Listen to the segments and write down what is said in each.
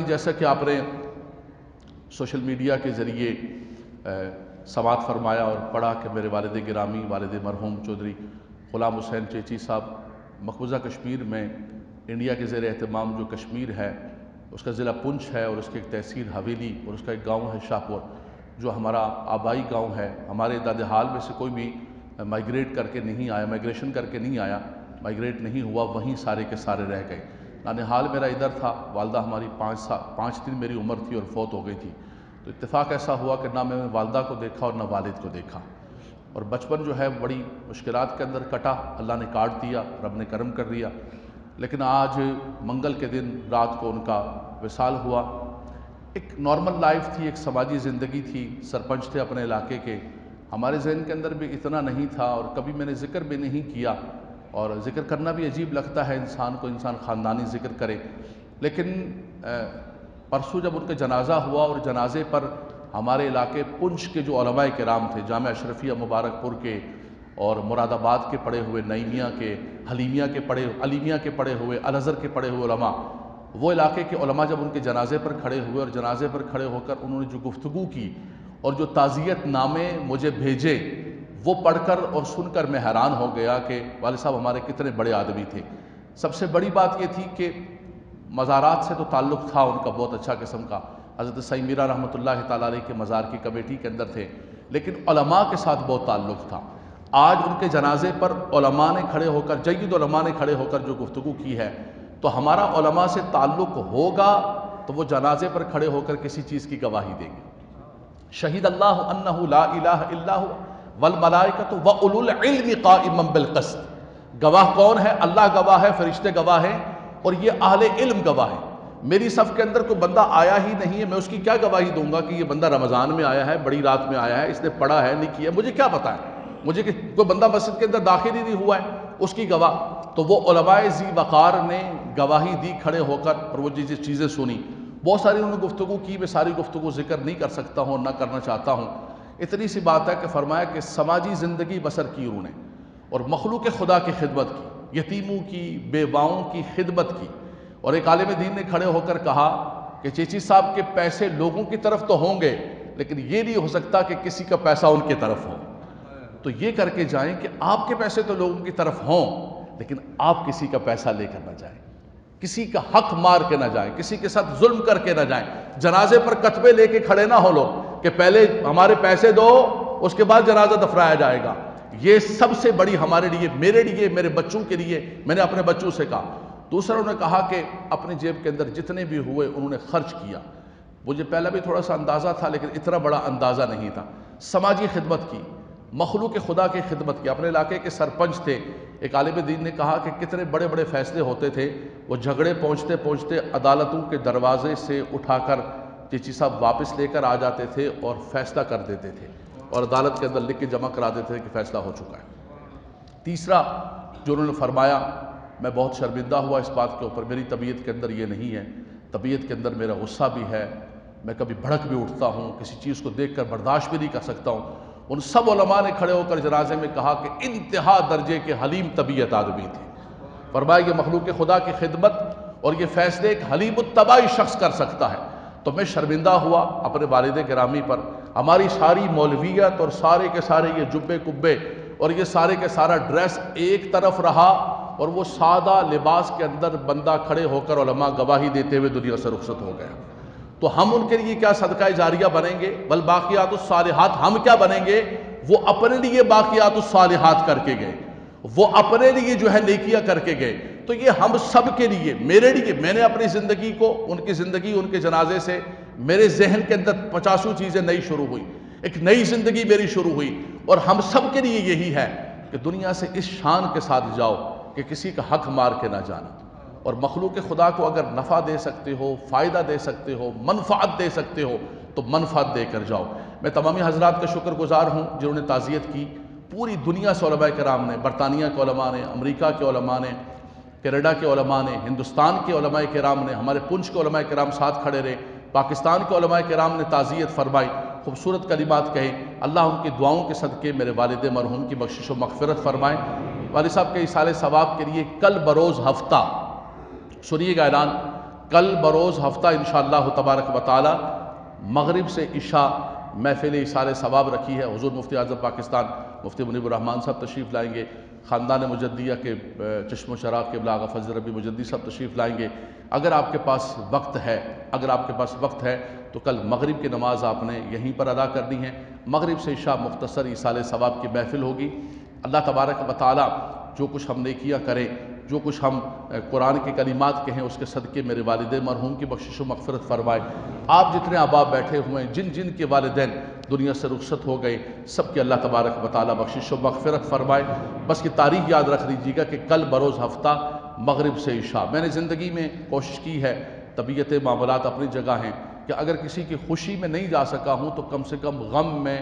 جیسا کہ آپ نے سوشل میڈیا کے ذریعے سماعت فرمایا اور پڑھا کہ میرے والد گرامی والد مرحوم چودھری غلام حسین چیچی صاحب مقبوضہ کشمیر میں انڈیا کے زیر اہتمام جو کشمیر ہے اس کا ضلع پنچ ہے اور اس کی ایک تحصیل حویلی اور اس کا ایک گاؤں ہے شاہ پور جو ہمارا آبائی گاؤں ہے. ہمارے داد حال میں سے کوئی بھی مائیگریٹ کر کے نہیں آیا, مائیگریشن کر کے نہیں آیا, مائیگریٹ نہیں ہوا, وہیں سارے کے سارے رہ گئے. نانحال میرا ادھر تھا, والدہ ہماری 5 دن میری عمر تھی اور فوت ہو گئی تھی. تو اتفاق ایسا ہوا کہ نہ میں نے والدہ کو دیکھا اور نہ والد کو دیکھا, اور بچپن جو ہے بڑی مشکلات کے اندر کٹا. اللہ نے کاٹ دیا, رب نے کرم کر دیا. لیکن آج منگل کے دن رات کو ان کا وصال ہوا. ایک نارمل لائف تھی, ایک سماجی زندگی تھی, سرپنچ تھے اپنے علاقے کے. ہمارے ذہن کے اندر بھی اتنا نہیں تھا اور کبھی میں نے ذکر بھی نہیں کیا, اور ذکر کرنا بھی عجیب لگتا ہے انسان کو, انسان خاندانی ذکر کرے. لیکن پرسوں جب ان کا جنازہ ہوا اور جنازے پر ہمارے علاقے پنچ کے جو علماء کرام تھے, جامعہ اشرفیہ مبارک پور کے اور مراد آباد کے پڑھے ہوئے, نعیمیہ کے, علیمیہ کے پڑھے ہوئے, الازہر کے پڑھے ہوئے علماء, وہ علاقے کے علماء جب ان کے جنازے پر کھڑے ہوئے اور جنازے پر کھڑے ہو کر انہوں نے جو گفتگو کی اور جو تعزیت نامے مجھے بھیجے, وہ پڑھ کر اور سن کر میں حیران ہو گیا کہ والد صاحب ہمارے کتنے بڑے آدمی تھے. سب سے بڑی بات یہ تھی کہ مزارات سے تو تعلق تھا ان کا بہت اچھا قسم کا, حضرت سید میرا رحمۃ اللہ تعالیٰ علیہ کے مزار کی کمیٹی کے اندر تھے, لیکن علماء کے ساتھ بہت تعلق تھا. آج ان کے جنازے پر علماء نے کھڑے ہو کر, جید علماء نے کھڑے ہو کر جو گفتگو کی ہے, تو ہمارا علماء سے تعلق ہوگا تو وہ جنازے پر کھڑے ہو کر کسی چیز کی گواہی دیں گے. شہید اللہ انہ لا الہ الا ہوا والملائکۃ واولو العلم قائما بالقسط. گواہ کون ہے؟ اللہ گواہ ہے, فرشتے گواہ ہیں, اور یہ اہل علم گواہ ہیں. میری صف کے اندر کوئی بندہ آیا ہی نہیں ہے, میں اس کی کیا گواہی دوں گا کہ یہ بندہ رمضان میں آیا ہے, بڑی رات میں آیا ہے, اس نے پڑھا ہے نہیں کیا, مجھے کیا پتہ ہے؟ مجھے کہ کوئی بندہ مسجد کے اندر داخل ہی نہیں ہوا ہے, اس کی گواہ. تو وہ علماء ذی وقار نے گواہی دی کھڑے ہو کر, اور وہ جس چیزیں سنی, بہت ساری انہوں نے گفتگو کی, میں ساری گفتگو ذکر نہیں کر سکتا ہوں, نہ کرنا چاہتا ہوں. اتنی سی بات ہے کہ فرمایا کہ سماجی زندگی بسر کی انہوں نے, اور مخلوق خدا کی خدمت کی, یتیموں کی, بیواؤں کی خدمت کی. اور ایک عالم دین نے کھڑے ہو کر کہا کہ چیچی صاحب کے پیسے لوگوں کی طرف تو ہوں گے, لیکن یہ نہیں ہو سکتا کہ کسی کا پیسہ ان کی طرف ہو. تو یہ کر کے جائیں کہ آپ کے پیسے تو لوگوں کی طرف ہوں, لیکن آپ کسی کا پیسہ لے کر نہ جائیں, کسی کا حق مار کے نہ جائیں, کسی کے ساتھ ظلم کر کے نہ جائیں. جنازے پر کتبے لے کے کھڑے نہ ہو لوگ کہ پہلے ہمارے پیسے دو, اس کے بعد جنازہ دفنایا جائے گا. یہ سب سے بڑی ہمارے لیے, میرے لیے, میرے بچوں کے لیے, میں نے اپنے بچوں سے کہا. دوسرا انہوں نے کہا کہ اپنی جیب کے اندر جتنے بھی ہوئے انہوں نے خرچ کیا. مجھے پہلا بھی تھوڑا سا اندازہ تھا, لیکن اتنا بڑا اندازہ نہیں تھا. سماجی خدمت کی, مخلوق خدا کی خدمت کی. اپنے علاقے کے سرپنچ تھے, ایک عالم دین نے کہا کہ کتنے بڑے بڑے فیصلے ہوتے تھے, وہ جھگڑے پہنچتے پہنچتے عدالتوں کے دروازے سے اٹھا کر چیچی صاحب واپس لے کر آ جاتے تھے اور فیصلہ کر دیتے تھے, اور عدالت کے اندر لکھ کے جمع کرا دیتے تھے کہ فیصلہ ہو چکا ہے. تیسرا جو انہوں نے فرمایا, میں بہت شرمندہ ہوا اس بات کے اوپر, میری طبیعت کے اندر یہ نہیں ہے, طبیعت کے اندر میرا غصہ بھی ہے, میں کبھی بھڑک بھی اٹھتا ہوں, کسی چیز کو دیکھ کر برداشت بھی نہیں کر سکتا ہوں. ان سب علماء نے کھڑے ہو کر جنازے میں کہا کہ انتہا درجے کے حلیم طبیعت آدمی تھے. فرمایا یہ مخلوق خدا کی خدمت اور یہ فیصلے ایک حلیم الطبع شخص کر سکتا ہے. تو میں شرمندہ ہوا اپنے والد گرامی پر. ہماری ساری مولویت اور سارے کے سارے یہ جبے کبے اور یہ سارے کے سارا ڈریس ایک طرف رہا, اور وہ سادہ لباس کے اندر بندہ کھڑے ہو کر علماء گواہی دیتے ہوئے دنیا سے رخصت ہو گیا. تو ہم ان کے لیے کیا صدقہ جاریہ بنیں گے؟ بل باقیات الصالحات. ہم کیا بنیں گے؟ وہ اپنے لیے باقیات الصالحات کر کے گئے, وہ اپنے لیے جو ہے نیکیاں کر کے گئے. تو یہ ہم سب کے لیے, میرے لیے, میں نے اپنی زندگی کو, ان کی زندگی, ان کے جنازے سے میرے ذہن کے اندر 50 چیزیں نئی شروع ہوئی, ایک نئی زندگی میری شروع ہوئی. اور ہم سب کے لیے یہی ہے کہ دنیا سے اس شان کے ساتھ جاؤ کہ کسی کا حق مار کے نہ جانا, اور مخلوق خدا کو اگر نفع دے سکتے ہو, فائدہ دے سکتے ہو, منفعت دے سکتے ہو, تو منفعت دے کر جاؤ. میں تمامی حضرات کا شکر گزار ہوں جنہوں نے تعزیت کی. پوری دنیا سے علماء کرام نے, برطانیہ کے علماء نے, امریکہ کے علماء نے, کینیڈا کے علماء نے, ہندوستان کے علماء کرام نے, ہمارے پنچ کے علماء کرام ساتھ کھڑے رہے, پاکستان کے علماء کرام نے تعزیت فرمائی, خوبصورت کلمات کہے. اللہ ان کی دعاؤں کے صدقے میرے والد مرحوم کی بخشش و مغفرت فرمائے. والد صاحب کے ایصال ثواب کے لیے کل بروز ہفتہ سنیے گا اعلان, کل بروز ہفتہ انشاءاللہ تبارک و تعالی مغرب سے عشاء محفل ایصال ثواب رکھی ہے۔ حضور مفتی اعظم پاکستان مفتی منیب الرحمان صاحب تشریف لائیں گے، خاندان مجدیہ کے چشم و چراغ قبلہ آغا فضل ربی مجدی صاحب تشریف لائیں گے۔ اگر آپ کے پاس وقت ہے تو کل مغرب کی نماز آپ نے یہیں پر ادا کرنی ہے۔ مغرب سے عشاء مختصر ایصال ثواب کی محفل ہوگی۔ اللہ تبارک و تعالی جو کچھ ہم نیکیاں کریں، جو کچھ ہم قرآن کے کلمات کہیں، اس کے صدقے میرے والد مرحوم کی بخشش و مغفرت فرمائے۔ آپ جتنے احباب بیٹھے ہوئے ہیں، جن جن کے والدین دنیا سے رخصت ہو گئے، سب کے اللہ تبارک و تعالی بخشش و مغفرت فرمائے۔ بس یہ تاریخ یاد رکھ لیجیے گا کہ کل بروز ہفتہ مغرب سے عشاء۔ میں نے زندگی میں کوشش کی ہے، طبیعت معاملات اپنی جگہ ہیں، کہ اگر کسی کی خوشی میں نہیں جا سکا ہوں تو کم سے کم غم میں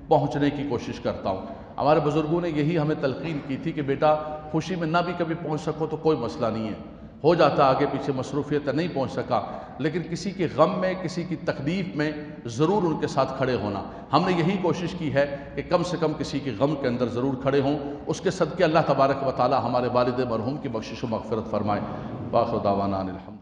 پہنچنے کی کوشش کرتا ہوں۔ ہمارے بزرگوں نے یہی ہمیں تلقین کی تھی کہ بیٹا خوشی میں نہ بھی کبھی پہنچ سکو تو کوئی مسئلہ نہیں ہے، ہو جاتا آگے پیچھے مصروفیت نہیں پہنچ سکا، لیکن کسی کے غم میں، کسی کی تکلیف میں ضرور ان کے ساتھ کھڑے ہونا۔ ہم نے یہی کوشش کی ہے کہ کم سے کم کسی کے غم کے اندر ضرور کھڑے ہوں، اس کے صدقے اللہ تبارک و تعالی ہمارے والد مرحوم کی بخشش و مغفرت فرمائے۔ وآخر دعوانا الحمد